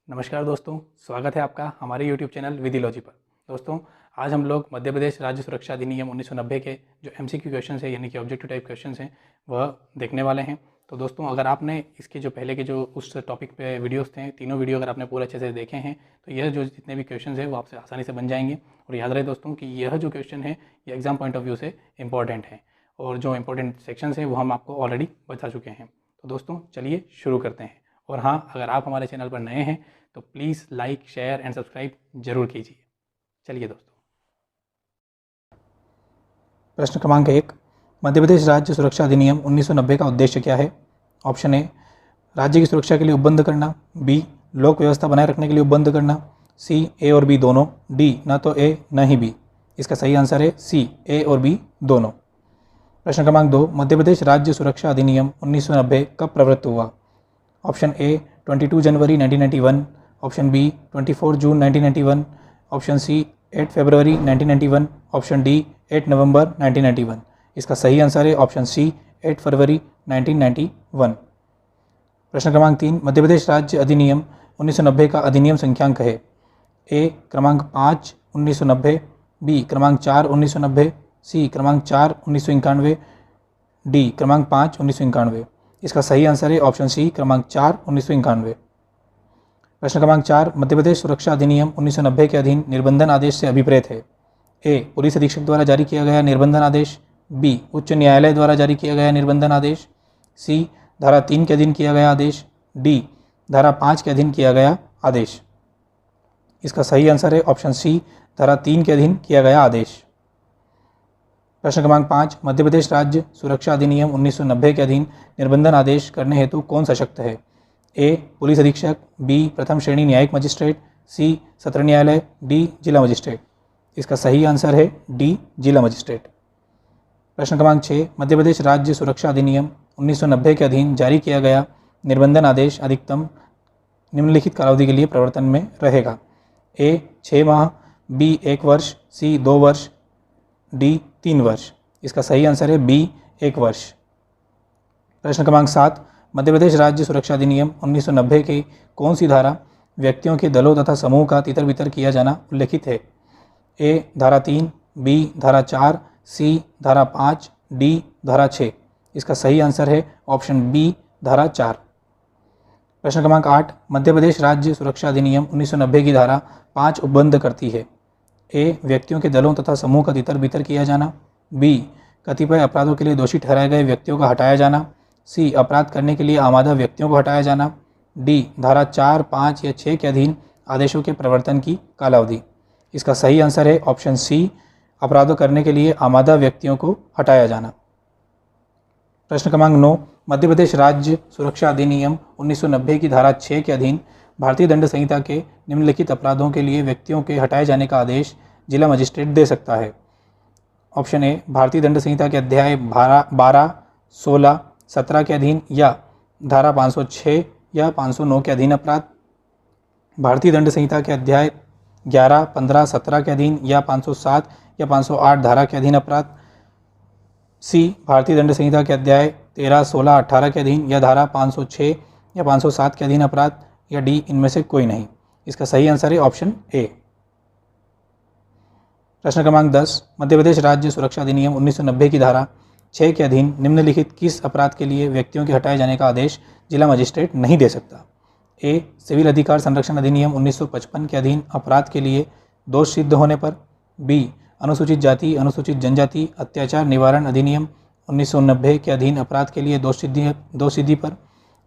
नमस्कार दोस्तों, स्वागत है आपका हमारे YouTube चैनल विधिलॉजी पर। दोस्तों, आज हम लोग मध्य प्रदेश राज्य सुरक्षा अधिनियम 1990 के जो MCQ क्वेश्चन है यानी कि ऑब्जेक्टिव टाइप क्वेश्चन हैं वह देखने वाले हैं। तो दोस्तों, अगर आपने इसके जो पहले के जो उस टॉपिक पे वीडियोस थे, तीनों वीडियो अगर आपने पूरे अच्छे से देखे हैं तो यह जो जितने भी क्वेश्चन है वो आपसे आसानी से बन जाएंगे। और याद रहे दोस्तों कि यह जो क्वेश्चन है ये एग्जाम पॉइंट ऑफ व्यू से इंपॉर्टेंट है और जो इंपॉर्टेंट सेक्शन है वो हम आपको ऑलरेडी बता चुके हैं। तो दोस्तों चलिए शुरू करते हैं। और हाँ, अगर आप हमारे चैनल पर नए हैं तो please like, share and subscribe जरूर कीजिए। चलिए दोस्तों, प्रश्न क्रमांक 1, मध्य प्रदेश राज्य सुरक्षा अधिनियम 1990 का उद्देश्य क्या है? ऑप्शन ए, राज्य की सुरक्षा के लिए उपबंध करना। बी, लोक व्यवस्था बनाए रखने के लिए उपबंध करना। सी, ए और बी दोनों। डी, न तो ए न ही बी। इसका सही आंसर है सी, ए और बी दोनों। प्रश्न क्रमांक 2, मध्य प्रदेश राज्य सुरक्षा अधिनियम 1990 कब प्रवृत्त हुआ? ऑप्शन ए, 22 जनवरी 1991। ऑप्शन बी, 24 जून 1991। ऑप्शन सी, 8 फरवरी 1991। ऑप्शन डी, 8 नवंबर 1991। इसका सही आंसर है ऑप्शन सी, 8 फरवरी 1991। प्रश्न क्रमांक 3, मध्य प्रदेश राज्य अधिनियम 1990 का अधिनियम संख्यांक है? ए, क्रमांक 5 1990। बी, क्रमांक 4 1990। सी, क्रमांक 4 1991। डी, क्रमांक 5 1991। इसका सही आंसर है ऑप्शन सी, क्रमांक 4 1991। प्रश्न क्रमांक 4, मध्य प्रदेश सुरक्षा अधिनियम 1990 के अधीन निर्बंधन आदेश से अभिप्रेत है? ए, पुलिस अधीक्षक द्वारा जारी किया गया निर्बंधन आदेश। बी, उच्च न्यायालय द्वारा जारी किया गया निर्बंधन आदेश। सी, धारा 3 के अधीन किया गया आदेश। डी, धारा 5 के अधीन किया गया आदेश। इसका सही आंसर है ऑप्शन सी, धारा 3 के अधीन किया गया आदेश। प्रश्न क्रमांक 5, मध्य प्रदेश राज्य सुरक्षा अधिनियम 1990 के अधीन निर्बंधन आदेश करने हेतु कौन सशक्त है? ए, पुलिस अधीक्षक। बी, प्रथम श्रेणी न्यायिक मजिस्ट्रेट। सी, सत्र न्यायालय। डी, जिला मजिस्ट्रेट। इसका सही आंसर है डी, जिला मजिस्ट्रेट। प्रश्न क्रमांक 6, मध्य प्रदेश राज्य सुरक्षा अधिनियम 1990 के अधीन जारी किया गया निर्बंधन आदेश अधिकतम निम्नलिखित कालावधि के लिए प्रवर्तन में रहेगा? ए, 6 माह। बी, 1 वर्ष। सी, 2 वर्ष। डी, 3 वर्ष। इसका सही आंसर है बी, 1 वर्ष। प्रश्न क्रमांक 7, मध्य प्रदेश राज्य सुरक्षा अधिनियम 1990 की कौन सी धारा व्यक्तियों के दलों तथा समूह का तितर बितर किया जाना उल्लेखित है? ए, धारा 3। बी, धारा 4। सी, धारा 5। डी, धारा 6। इसका सही आंसर है ऑप्शन बी, धारा 4। प्रश्न क्रमांक 8, मध्य प्रदेश राज्य सुरक्षा अधिनियम 1990 की धारा 5 उपबंध करती है? ए, व्यक्तियों के दलों तथा समूह का तितर बितर किया जाना। बी, कतिपय अपराधों के लिए दोषी ठहराए गए व्यक्तियों का हटाया जाना। सी, अपराध करने के लिए आमादा व्यक्तियों को हटाया जाना। डी, धारा 4, 5 या 6 के अधीन आदेशों के प्रवर्तन की कालावधि। इसका सही आंसर है ऑप्शन सी, अपराधों करने के लिए आमादा व्यक्तियों को हटाया जाना। प्रश्न क्रमांक 9, मध्य प्रदेश राज्य सुरक्षा अधिनियम 1990 की धारा 6 के अधीन भारतीय दंड संहिता के निम्नलिखित अपराधों के लिए व्यक्तियों के हटाए जाने का आदेश जिला मजिस्ट्रेट दे सकता है? ऑप्शन ए, भारतीय दंड संहिता के अध्याय 12, 16, 17 के अधीन या धारा 506 या 509 के अधीन अपराध। भारतीय दंड संहिता के अध्याय 11, 15, 17 के अधीन या 507 या 508 धारा के अधीन अपराध। सी, भारतीय दंड संहिता के अध्याय 13, 16, 18 के अधीन या धारा 506 या 507 के अधीन अपराध। या डी, इनमें से कोई नहीं। इसका सही आंसर है ऑप्शन ए। प्रश्न क्रमांक 10, मध्य प्रदेश राज्य सुरक्षा अधिनियम 1990 की धारा 6 के अधीन निम्नलिखित किस अपराध के लिए व्यक्तियों के हटाए जाने का आदेश जिला मजिस्ट्रेट नहीं दे सकता? ए, सिविल अधिकार संरक्षण अधिनियम 1955 के अधीन अपराध के लिए दोष सिद्ध होने पर। बी, अनुसूचित जाति अनुसूचित जनजाति अत्याचार निवारण अधिनियम 1990 के अधीन अपराध के लिए दोष सिद्धि पर।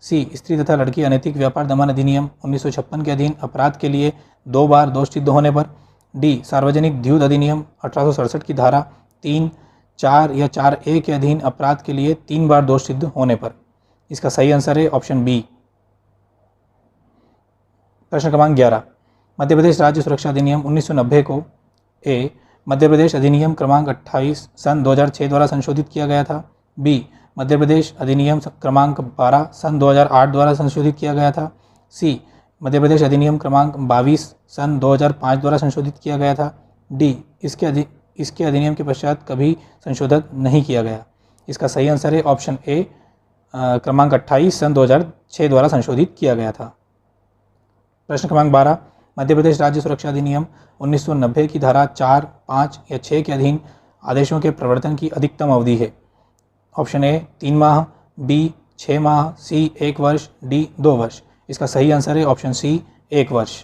सी, स्त्री तथा लड़की अनैतिक व्यापार दमन अधिनियम 1956 के अधीन अपराध के लिए 2 बार दोष सिद्ध होने पर। डी, सार्वजनिक द्यूत अधिनियम 1867 की धारा 3, 4 या 4A के अधीन अपराध के लिए 3 बार दोष सिद्ध होने पर। इसका सही आंसर है ऑप्शन बी। प्रश्न क्रमांक 11, मध्य प्रदेश राज्य सुरक्षा अधिनियम 1990 को ए, मध्य प्रदेश अधिनियम क्रमांक 28 सन 2006 द्वारा संशोधित किया गया था। बी, मध्य प्रदेश अधिनियम क्रमांक 12 सन 2008 द्वारा संशोधित किया गया था। सी, मध्य प्रदेश अधिनियम क्रमांक 22 सन 2005 द्वारा संशोधित किया गया था। डी, इसके अधिनियम के पश्चात कभी संशोधित नहीं किया गया। इसका सही आंसर है ऑप्शन ए, क्रमांक 28 सन 2006 द्वारा संशोधित किया गया था। प्रश्न क्रमांक 12, मध्य प्रदेश राज्य सुरक्षा अधिनियम 1990 की धारा 4, 5 या 6 के अधीन आदेशों के प्रवर्तन की अधिकतम अवधि है। ऑप्शन ए 3 माह, बी 6 माह, सी 1 वर्ष, डी 2 वर्ष। इसका सही आंसर है ऑप्शन सी 1 वर्ष।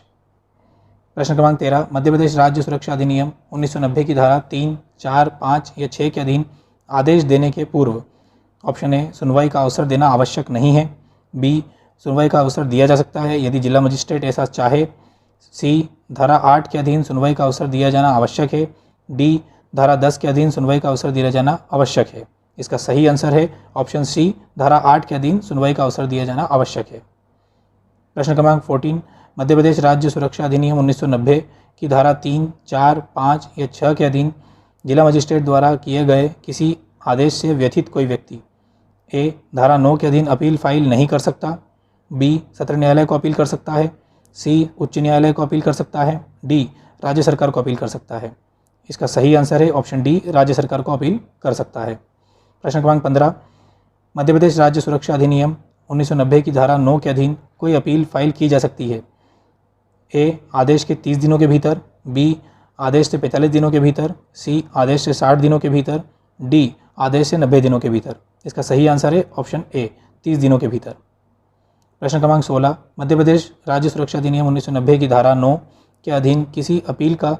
प्रश्न क्रमांक 13, मध्य प्रदेश राज्य सुरक्षा अधिनियम 1990 की धारा 3, 4, 5 या 6 के अधीन आदेश देने के पूर्व ऑप्शन ए सुनवाई का अवसर देना आवश्यक नहीं है, बी सुनवाई का अवसर दिया जा सकता है यदि जिला मजिस्ट्रेट ऐसा चाहे, सी धारा 8 के अधीन सुनवाई का अवसर दिया जाना आवश्यक है, डी धारा 10 के अधीन सुनवाई का अवसर दिया जाना आवश्यक है। इसका सही आंसर है ऑप्शन सी धारा 8 के अधीन सुनवाई का अवसर दिया जाना आवश्यक है। प्रश्न क्रमांक 14, मध्य प्रदेश राज्य सुरक्षा अधिनियम 1990 की धारा 3, 4, 5 या 6 के अधीन जिला मजिस्ट्रेट द्वारा किए गए किसी आदेश से व्यथित कोई व्यक्ति ए धारा 9 के अधीन अपील फाइल नहीं कर सकता, बी सत्र न्यायालय को अपील कर सकता है, सी उच्च न्यायालय को अपील कर सकता है, डी राज्य सरकार को अपील कर सकता है। इसका सही आंसर है ऑप्शन डी राज्य सरकार को अपील कर सकता है। प्रश्न क्रमांक 15, मध्य प्रदेश राज्य सुरक्षा अधिनियम 1990 की धारा 9 के अधीन कोई अपील फाइल की जा सकती है। ए आदेश के 30 दिनों के भीतर, बी आदेश से 45 दिनों के भीतर, सी आदेश से 60 दिनों के भीतर, डी आदेश से 90 दिनों के भीतर। इसका सही आंसर है ऑप्शन ए 30 दिनों के भीतर। प्रश्न क्रमांक 16, मध्य प्रदेश राज्य सुरक्षा अधिनियम 1990 की धारा 9 के अधीन किसी अपील का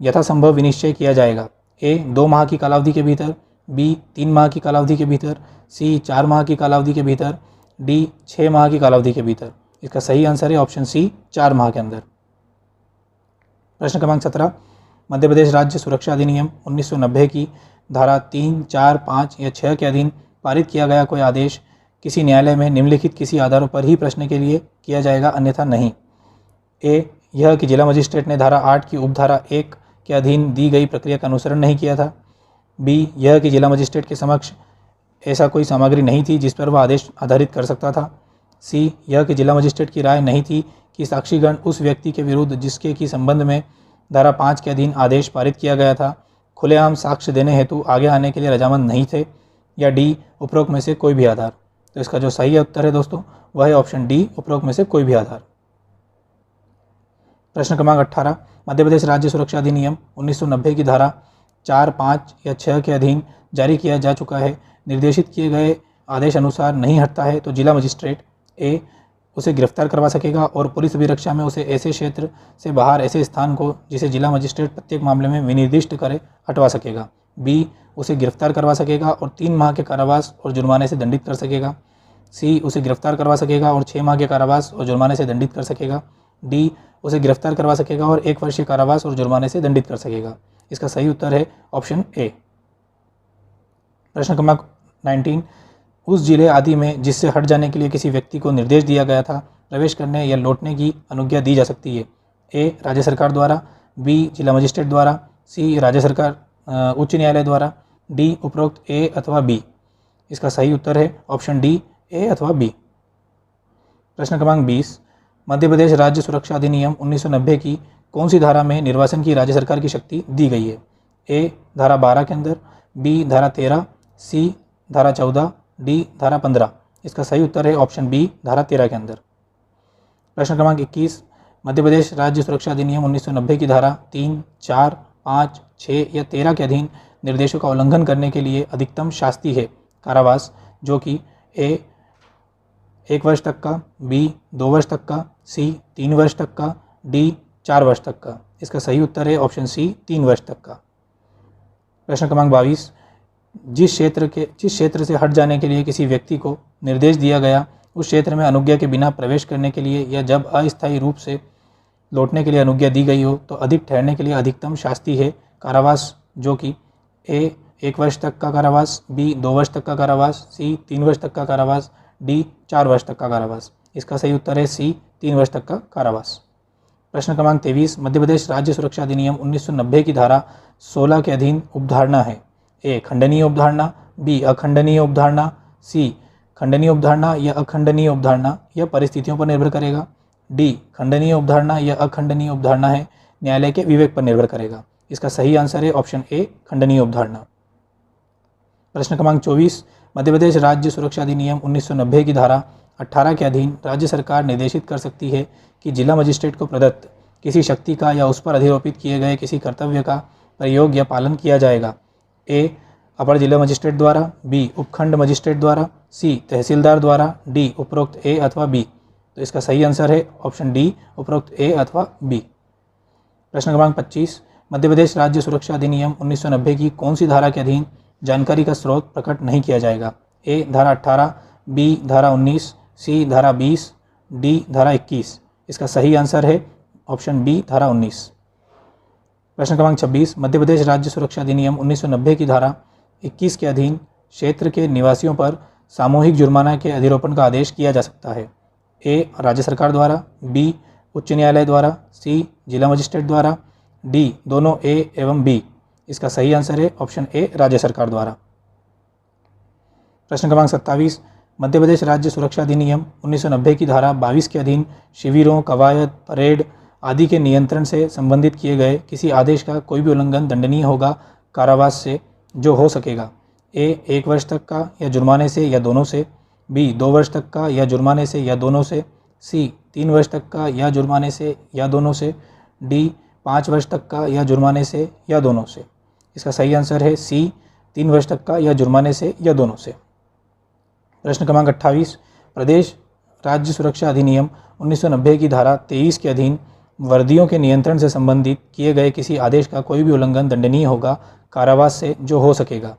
यथासंभव विनिश्चय किया जाएगा। ए 2 माह की कालावधि के भीतर, बी 3 माह की कालावधि के भीतर, सी 4 माह की कालावधि के भीतर, डी 6 माह की कालावधि के भीतर। इसका सही आंसर है ऑप्शन सी 4 माह के अंदर। प्रश्न क्रमांक 17, मध्य प्रदेश राज्य सुरक्षा अधिनियम 1990 की धारा 3, 4, 5 या 6 के अधीन पारित किया गया कोई आदेश किसी न्यायालय में निम्नलिखित किसी आधारों पर ही प्रश्न के लिए किया जाएगा अन्यथा नहीं। ए यह कि जिला मजिस्ट्रेट ने धारा 8 की उपधारा 1 के अधीन दी गई प्रक्रिया का अनुसरण नहीं किया था, बी यह कि जिला मजिस्ट्रेट के समक्ष ऐसा कोई सामग्री नहीं थी जिस पर वह आदेश आधारित कर सकता था, सी यह कि जिला मजिस्ट्रेट की राय नहीं थी कि साक्षीगण उस व्यक्ति के विरुद्ध जिसके की संबंध में धारा 5 के अधीन आदेश पारित किया गया था खुलेआम साक्ष्य देने हेतु आगे आने के लिए रजामंद नहीं थे, या डी उपरोक्त में से कोई भी आधार। तो इसका जो सही उत्तर है दोस्तों वह है ऑप्शन डी उपरोक्त में से कोई भी आधार। प्रश्न क्रमांक 18, मध्य प्रदेश राज्य सुरक्षा अधिनियम 1990 की धारा 4, 5 या 6 के अधीन जारी किया जा चुका है निर्देशित किए गए आदेश अनुसार नहीं हटता है तो जिला मजिस्ट्रेट ए उसे गिरफ्तार करवा सकेगा और पुलिस अभिरक्षा में उसे ऐसे क्षेत्र से बाहर ऐसे स्थान को जिसे जिला मजिस्ट्रेट प्रत्येक मामले में विनिर्दिष्ट करे हटवा सकेगा, बी उसे गिरफ्तार करवा सकेगा और 3 माह के कारावास और जुर्माने से दंडित कर सकेगा, सी उसे गिरफ्तार करवा सकेगा और 6 माह के कारावास और जुर्माने से दंडित कर सकेगा, डी उसे गिरफ्तार करवा सकेगा और 1 वर्ष के कारावास और जुर्माने से दंडित कर सकेगा। इसका सही उत्तर है ऑप्शन ए। प्रश्न क्रमांक 19, उस जिले आदि में जिससे हट जाने के लिए किसी व्यक्ति को निर्देश दिया गया था प्रवेश करने या लौटने की अनुज्ञा दी जा सकती है। ए राज्य सरकार द्वारा, बी जिला मजिस्ट्रेट द्वारा, सी राज्य सरकार उच्च न्यायालय द्वारा, डी उपरोक्त ए अथवा बी। इसका सही उत्तर है ऑप्शन डी ए अथवा बी। प्रश्न क्रमांक 20, मध्य प्रदेश राज्य सुरक्षा अधिनियम 1990 की कौन सी धारा में निर्वासन की राज्य सरकार की शक्ति दी गई है। ए धारा 12 के अंदर, बी धारा 13, सी धारा 14, डी धारा 15। इसका सही उत्तर है ऑप्शन बी धारा 13 के अंदर। प्रश्न क्रमांक 21, मध्य प्रदेश राज्य सुरक्षा अधिनियम 1990 की धारा 3, 4, 5, 6 या 13 के अधीन निर्देशों का उल्लंघन करने के लिए अधिकतम शास्ति है कारावास, जो कि ए 1 वर्ष तक का, बी 2 वर्ष तक का, सी 3 वर्ष तक का, डी 4 वर्ष तक का। इसका सही उत्तर है ऑप्शन सी 3 वर्ष तक का। प्रश्न क्रमांक 22, जिस क्षेत्र से हट जाने के लिए किसी व्यक्ति को निर्देश दिया गया उस क्षेत्र में अनुज्ञा के बिना प्रवेश करने के लिए या जब अस्थायी रूप से लौटने के लिए अनुज्ञा दी गई हो तो अधिक ठहरने के लिए अधिकतम शास्ति है कारावास, जो कि ए 1 वर्ष तक का कारावास, बी 2 वर्ष तक का कारावास, सी 3 वर्ष तक का कारावास, डी 4 वर्ष तक का कारावास। इसका सही उत्तर है सी 3 वर्ष तक का कारावास। प्रश्न क्रमांक 23, मध्य प्रदेश राज्य सुरक्षा अधिनियम 1990 की धारा 16 के अधीन उपधारणा है। ए खंडनीय उपधारणा, बी अखंडनीय उपधारणा, सी खंडनीय उपधारणा या अखंडनीय उपधारणा यह परिस्थितियों पर निर्भर करेगा, डी खंडनीय उपधारणा या अखंडनीय उपधारणा है न्यायालय के विवेक पर निर्भर करेगा। इसका सही आंसर है ऑप्शन ए खंडनीय उपधारणा। प्रश्न क्रमांक 24, मध्य प्रदेश राज्य सुरक्षा अधिनियम 1990 की धारा 18 के अधीन राज्य सरकार निर्देशित कर सकती है कि जिला मजिस्ट्रेट को प्रदत्त किसी शक्ति का या उस पर अधिरोपित किए गए किसी कर्तव्य का प्रयोग या पालन किया जाएगा? ए. अपर जिला मजिस्ट्रेट द्वारा, बी. उपखंड मजिस्ट्रेट द्वारा, सी. तहसीलदार द्वारा, डी. उपरोक्त ए अथवा बी। तो इसका सही आंसर है ऑप्शन डी, उपरोक्त ए अथवा बी। प्रश्न क्रमांक 25, मध्य प्रदेश राज्य सुरक्षा अधिनियम 1990 की कौन सी धारा के अधीन जानकारी का स्रोत प्रकट नहीं किया जाएगा? ए. धारा 18, बी. धारा 19, सी. धारा 20, डी. धारा 21। इसका सही आंसर है ऑप्शन बी, धारा 19। प्रश्न क्रमांक 26, मध्य प्रदेश राज्य सुरक्षा अधिनियम 1990 की धारा 21 के अधीन क्षेत्र के निवासियों पर सामूहिक जुर्माना के अधिरोपण का आदेश किया जा सकता है? ए. राज्य सरकार द्वारा, बी. उच्च न्यायालय द्वारा, सी. जिला मजिस्ट्रेट द्वारा, डी. दोनों ए एवं बी। इसका सही आंसर है ऑप्शन ए, राज्य सरकार द्वारा। प्रश्न क्रमांक 27, मध्य प्रदेश राज्य सुरक्षा अधिनियम 1990 की धारा 22 के अधीन शिविरों, कवायद, परेड आदि के नियंत्रण से संबंधित किए गए किसी आदेश का कोई भी उल्लंघन दंडनीय होगा कारावास से, जो हो सकेगा? ए. 1 वर्ष तक का या जुर्माने से या दोनों से, बी. 2 वर्ष तक का या जुर्माने से या दोनों से, सी. 3 वर्ष तक का या जुर्माने से या दोनों से, डी. 5 वर्ष तक का या जुर्माने से या दोनों से। इसका सही आंसर है सी, 3 वर्ष तक का या जुर्माने से या दोनों से। प्रश्न क्रमांक 28, प्रदेश राज्य सुरक्षा अधिनियम 1990 की धारा 23 के अधीन वर्दियों के नियंत्रण से संबंधित किए गए किसी आदेश का कोई भी उल्लंघन दंडनीय होगा कारावास से, जो हो सकेगा?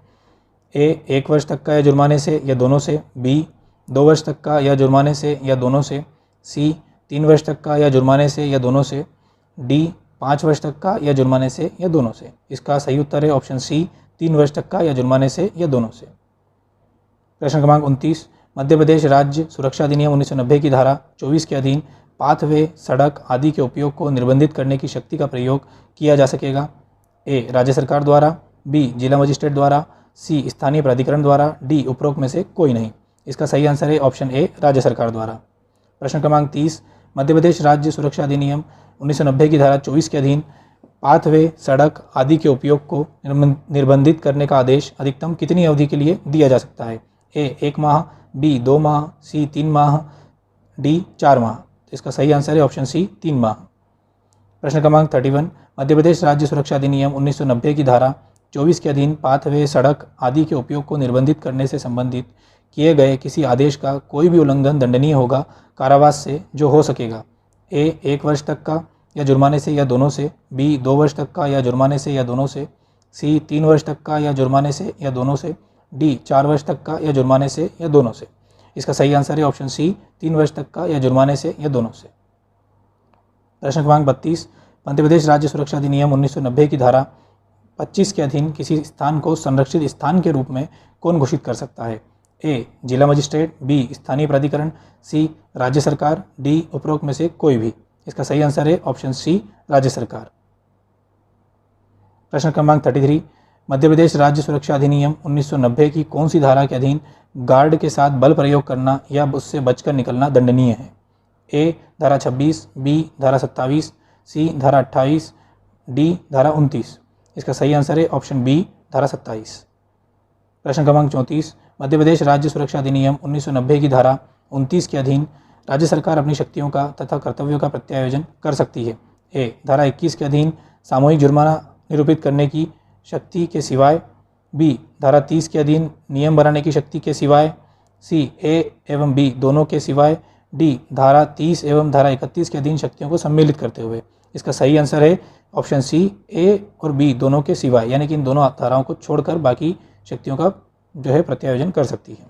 ए. 1 वर्ष तक का या जुर्माने से या दोनों से, बी. 2 वर्ष तक का या जुर्माने से या दोनों से, सी. 3 वर्ष तक का या जुर्माने से या दोनों से, डी. 5 वर्ष तक का या जुर्माने से या दोनों से। इसका सही उत्तर है ऑप्शन सी, 3 वर्ष तक का या जुर्माने से या दोनों से। प्रश्न क्रमांक 29, मध्य प्रदेश राज्य सुरक्षा अधिनियम 1990 की धारा 24 के अधीन पाथवे, सड़क आदि के उपयोग को निर्बंधित करने की शक्ति का प्रयोग किया जा सकेगा? ए. राज्य सरकार द्वारा, बी. जिला मजिस्ट्रेट द्वारा, सी. स्थानीय प्राधिकरण द्वारा, डी. उपरोक्त में से कोई नहीं। इसका सही आंसर है ऑप्शन ए, राज्य सरकार द्वारा। प्रश्न क्रमांक 30, मध्य प्रदेश राज्य सुरक्षा अधिनियम 1990 की धारा 24 के अधीन पाथवे, सड़क आदि के उपयोग को निर्बंधित करने का आदेश अधिकतम कितनी अवधि के लिए दिया जा सकता है? ए. 1 माह, बी. 2 माह, सी. 3 माह, डी. 4 माह। इसका सही आंसर है ऑप्शन सी, 3 माह। प्रश्न क्रमांक 31, मध्य प्रदेश राज्य सुरक्षा अधिनियम 1990 की धारा 24 के अधीन पाथवे, सड़क आदि के उपयोग को निर्बंधित करने से संबंधित किए गए किसी आदेश का कोई भी उल्लंघन दंडनीय होगा कारावास से, जो हो सकेगा? ए. 1 वर्ष तक का या जुर्माने से या दोनों से, बी. 2 वर्ष तक का या जुर्माने से या दोनों से, सी. 3 वर्ष तक का या जुर्माने से या दोनों से, डी. 4 वर्ष तक का या जुर्माने से या दोनों से। इसका सही आंसर है ऑप्शन सी, 3 वर्ष तक का या जुर्माने से या दोनों से। प्रश्न क्रमांक 32, मध्य प्रदेश राज्य सुरक्षा अधिनियम 1990 की धारा 25 के अधीन किसी स्थान को संरक्षित स्थान के रूप में कौन घोषित कर सकता है? ए. जिला मजिस्ट्रेट, बी. स्थानीय प्राधिकरण, सी. राज्य सरकार, डी. उपरोक्त में से कोई भी। इसका सही आंसर है ऑप्शन सी, राज्य सरकार। प्रश्न क्रमांक 33, मध्य प्रदेश राज्य सुरक्षा अधिनियम 1990 की कौन सी धारा के अधीन गार्ड के साथ बल प्रयोग करना या उससे बचकर निकलना दंडनीय है? ए. धारा 26, बी. धारा 27, सी. धारा 28, डी. धारा 29। इसका सही आंसर है ऑप्शन बी, धारा 27। प्रश्न क्रमांक 34, मध्य प्रदेश राज्य सुरक्षा अधिनियम 1990 की धारा 29 के अधीन राज्य सरकार अपनी शक्तियों का तथा कर्तव्यों का प्रत्यायोजन कर सकती है? ए. धारा 21 के अधीन सामूहिक जुर्माना निरूपित करने की शक्ति के सिवाय, बी. धारा 30 के अधीन नियम बनाने की शक्ति के सिवाय, सी. ए एवं बी दोनों के सिवाय, डी. धारा 30 एवं धारा 31 के अधीन शक्तियों को सम्मिलित करते हुए। इसका सही आंसर है ऑप्शन सी, ए और बी दोनों के सिवाय, यानी कि इन दोनों धाराओं को छोड़कर बाकी शक्तियों का जो है प्रत्यायोजन कर सकती है।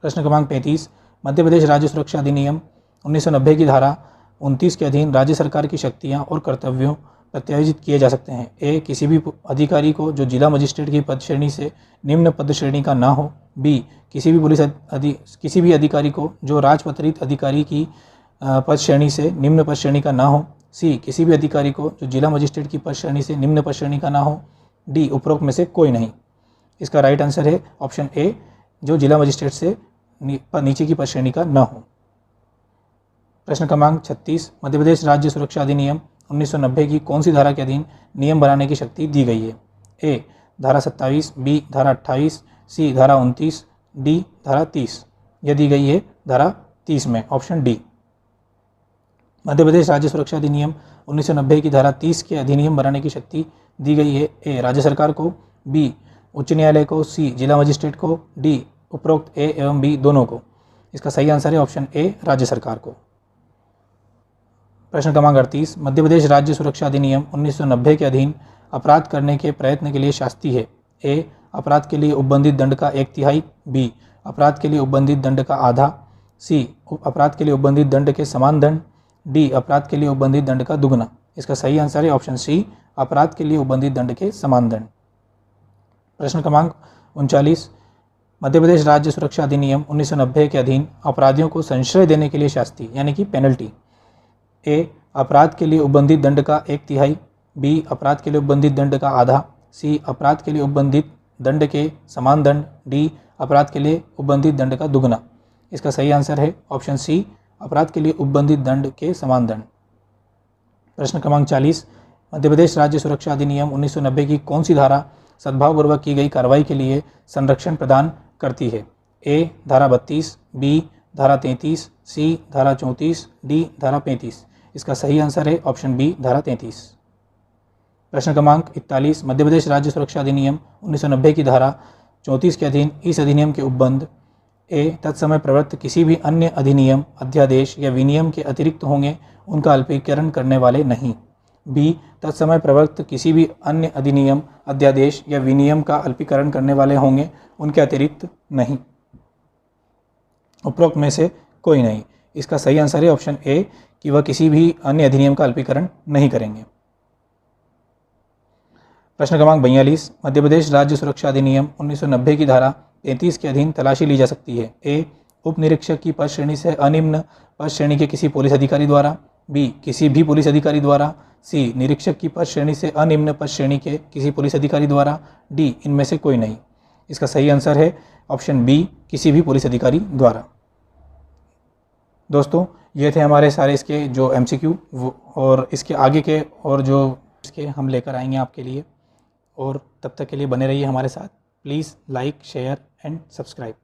प्रश्न क्रमांक 35, मध्य प्रदेश राज्य सुरक्षा अधिनियम 1990 की धारा 29 के अधीन राज्य सरकार की शक्तियां और कर्तव्यों प्रत्यायोजित किए जा सकते हैं? ए. किसी भी अधिकारी को जो जिला मजिस्ट्रेट की पद श्रेणी से निम्न पद श्रेणी का ना हो, बी. किसी भी अधिकारी को जो राजपत्रित अधिकारी की पद श्रेणी से निम्न पद श्रेणी का ना हो, सी. किसी भी अधिकारी को जो जिला मजिस्ट्रेट की पद श्रेणी से निम्न पद श्रेणी का ना हो, डी. उपरोक्त में से कोई नहीं। इसका राइट आंसर है ऑप्शन ए, जो जिला मजिस्ट्रेट से नीचे की पद श्रेणी का ना हो। प्रश्न क्रमांक 36, मध्य प्रदेश राज्य सुरक्षा अधिनियम 1990 की कौन सी धारा के अधीन नियम बनाने की शक्ति दी गई है? ए. धारा 27, बी. धारा 28, सी. धारा 29, डी. धारा 30। यह दी गई है धारा 30 में, ऑप्शन डी। मध्य प्रदेश राज्य सुरक्षा अधिनियम 1990 की धारा 30 के अधिनियम बनाने की शक्ति दी गई है। ए राज्य सरकार को, बी उच्च न्यायालय को, सी जिला मजिस्ट्रेट को, डी उपरोक्त ए एवं बी दोनों को। इसका सही आंसर है ऑप्शन ए राज्य सरकार को। प्रश्न क्रमांक 38, मध्य प्रदेश राज्य सुरक्षा अधिनियम 1990 के अधीन अपराध करने के प्रयत्न के लिए शास्ति है। ए अपराध के लिए उपबंधित दंड का 1/3, बी अपराध के लिए उपबंधित दंड का आधा, सी अपराध के लिए उपबंधित दंड के समान दंड, डी अपराध के लिए उपबंधित दंड का दुगना। इसका सही आंसर है ऑप्शन सी अपराध के लिए उपबंधित दंड के समान दंड। प्रश्न क्रमांक 39, मध्य प्रदेश राज्य सुरक्षा अधिनियम 1990 के अधीन अपराधियों को संश्रय देने के लिए शास्ति यानी कि पेनल्टी। ए अपराध के लिए उपबंधित दंड का 1/3, बी अपराध के लिए उपबंधित दंड का आधा, सी अपराध के लिए उपबंधित दंड के समान दंड, डी अपराध के लिए उपबंधित दंड का दुगना। इसका सही आंसर है ऑप्शन सी अपराध के लिए उपबंधित दंड के समान दंड। प्रश्न क्रमांक 40, मध्य प्रदेश राज्य सुरक्षा अधिनियम 1990 की कौन सी धारा सद्भावपूर्वक की गई कार्रवाई के लिए संरक्षण प्रदान करती है। ए धारा 32, बी धारा 33, सी धारा 34, डी धारा 35। इसका सही आंसर है ऑप्शन बी धारा 33। प्रश्न क्रमांक 41, मध्य प्रदेश राज्य सुरक्षा अधिनियम 1990 की धारा 34 के अधीन इस अधिनियम के उपबंध ए तत्समय प्रवृत्त किसी भी अन्य अधिनियम, अध्यादेश या विनियम के अतिरिक्त होंगे, उनका अल्पीकरण करने वाले नहीं। बी तत्समय प्रवृत्त किसी भी अन्य अधिनियम, अध्यादेश या विनियम का अल्पीकरण करने वाले होंगे, उनके अतिरिक्त नहीं। उपरोक्त में से कोई नहीं। इसका सही आंसर है ऑप्शन ए कि वह किसी भी अन्य अधिनियम का अल्पीकरण नहीं करेंगे। प्रश्न क्रमांक 42, मध्य प्रदेश राज्य सुरक्षा अधिनियम 1990 की धारा 33 के अधीन तलाशी ली जा सकती है। ए उप निरीक्षक की पद श्रेणी से अनिम्न पद श्रेणी के किसी पुलिस अधिकारी द्वारा, बी किसी भी पुलिस अधिकारी द्वारा, सी निरीक्षक की पद श्रेणी से अनिम्न पद श्रेणी के किसी पुलिस अधिकारी द्वारा, डी इनमें से कोई नहीं। इसका सही आंसर है ऑप्शन बी किसी भी पुलिस अधिकारी द्वारा। दोस्तों ये थे हमारे सारे इसके जो MCQ और इसके आगे के और जो इसके हम लेकर आएंगे आपके लिए, और तब तक के लिए बने रहिए हमारे साथ। Please like, share and subscribe.